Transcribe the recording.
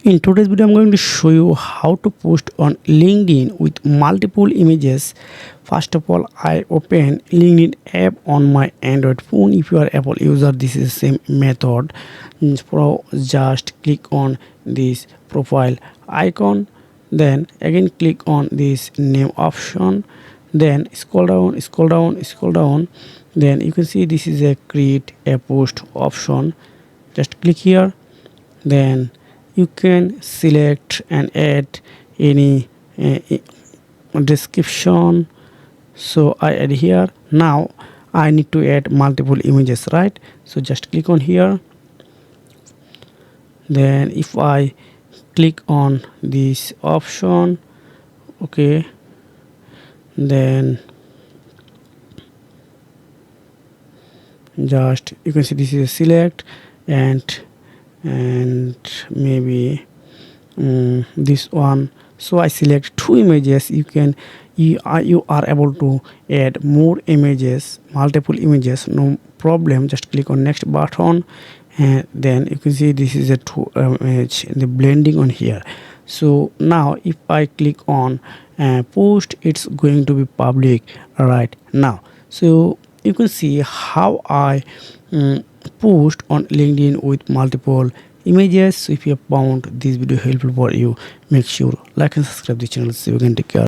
In today's video, I'm going to show you how to post on LinkedIn with multiple images. First of all, I open LinkedIn app on my Android phone. If you are Apple user, this is the same method. Just click on this profile icon, then again click on this name option, then scroll down, scroll down, scroll down. Then you can see this is a create a post option. Just click here, then you can select and add any description. So I add here. Now I need to add multiple images, right? So just click on here, then if I click on this option, okay, then just you can see this is a select, and maybe this one. So I select two images. You are able to add more images, multiple images, no problem. Just click on next button, and then you can see this is a two image, the blending on here. So now if I click on post, it's going to be public right now. So you can see how I post on LinkedIn with multiple images. So if you have found this video helpful for you, make sure like and subscribe the channel. See you again, take care.